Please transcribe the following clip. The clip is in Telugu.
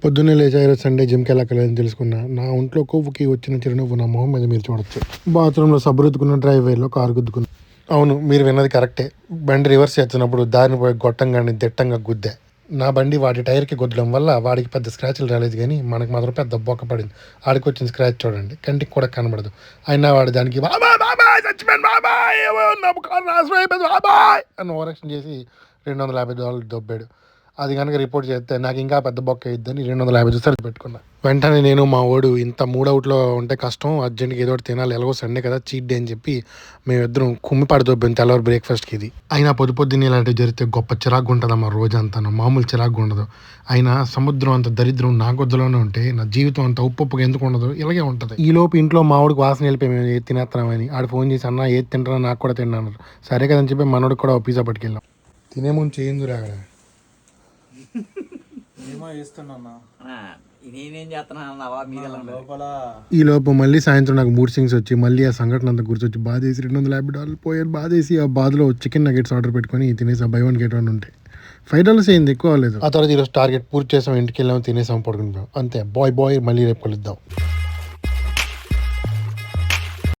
పొద్దున్నే లేచారు సండే జిమ్కి వెళ్ళక్కర్లేదని తెలుసుకున్నా. నా ఒంట్లో కొవ్వుకి వచ్చిన చిరునవ్వు నా మొహం మీద మీరు చూడొచ్చు. బాత్రూంలో సబ్బు రుద్దుకున్న, డ్రైవేలో కారు గుద్దుకున్నా. అవును, మీరు విన్నది కరెక్టే. బండి రివర్స్ చేస్తున్నప్పుడు దారిని పోయి గొట్టంగాని దిట్టంగా గుద్దా. నా బండి వాడి టైర్కి గుద్దడం వల్ల వాడికి పెద్ద స్క్రాచ్లు రాలేదు, కానీ మనకు మాత్రం పెద్ద బొక్క పడింది. ఆడికి వచ్చిన స్క్రాచ్ చూడండి, కంటికి కూడా కనబడదు. అయినా వాడు దానికి బాబాయ్ బాబాయ్ చచ్చిపోయాను బాబాయ్ నా కారు నాశనం అయిపోయింది బాబాయ్ అని ఓవరాక్షన్ చేసి $250 దొబ్బాడు. అది కనుక రిపోర్ట్ చేస్తే నాకు ఇంకా పెద్ద బొక్క అయిద్దని $250 పెట్టుకున్నా. వెంటనే నేను మా వాడు ఇంత మూడవుట్లో ఉంటే కష్టం, అర్జెంట్గా ఏదో ఒకటి తినాలి, ఎలాగో సండే కదా చీట్ డే అని చెప్పి మేమిద్దరం కుమ్మిపాడు దొబ్బాం తెల్లవారు బ్రేక్ఫాస్ట్కి. ఇది అయినా పొద్దున్నే ఇలాంటివి జరిగితే గొప్ప చిరాకు ఉంటుందమ్మా. రోజంతా మామూలు చిరాకు ఉండదు. అయినా సముద్రం అంత దరిద్రం నా గొద్దులోనే ఉంటే నా జీవితం అంత ఉప్పుగా ఎందుకు ఉండదు, ఇలాగే ఉంటుంది. ఈ లోపు ఇంట్లో మావాడికి వాసన వెళ్ళిపోయి మేము ఏది తినేస్తున్నామని ఆడు ఫోన్ చేసి అన్న ఏది తింటారా నాకు కూడా తిన్నాను. సరే కదని చెప్పి మనోడికి కూడా పిజ్జా పట్టుకెళ్ళాం. తినే ముందు చేయింది రాగడ ఈ లోపు మళ్ళీ సాయంత్రం నాకు మూడ్ సింగ్స్ వచ్చి మళ్ళీ ఆ సంఘటన అంతా గుర్తొచ్చి బాధేసి $250 పోయాను. బాధేసి ఆ బాధలో చికెన్ నగెట్స్ ఆర్డర్ పెట్టుకొని తినేసి బై వన్ గెట్ వన్ ఉంటాయి. $5 అయింది, ఎక్కువ అవ్వలేదు. ఆ తర్వాత ఈరోజు టార్గెట్ పూర్తి చేసాం, ఇంటికి వెళ్ళాము, తినేసాం, పడుకుంటాం, అంతే. బాయ్ మళ్ళీ రేపు కలుద్దాం.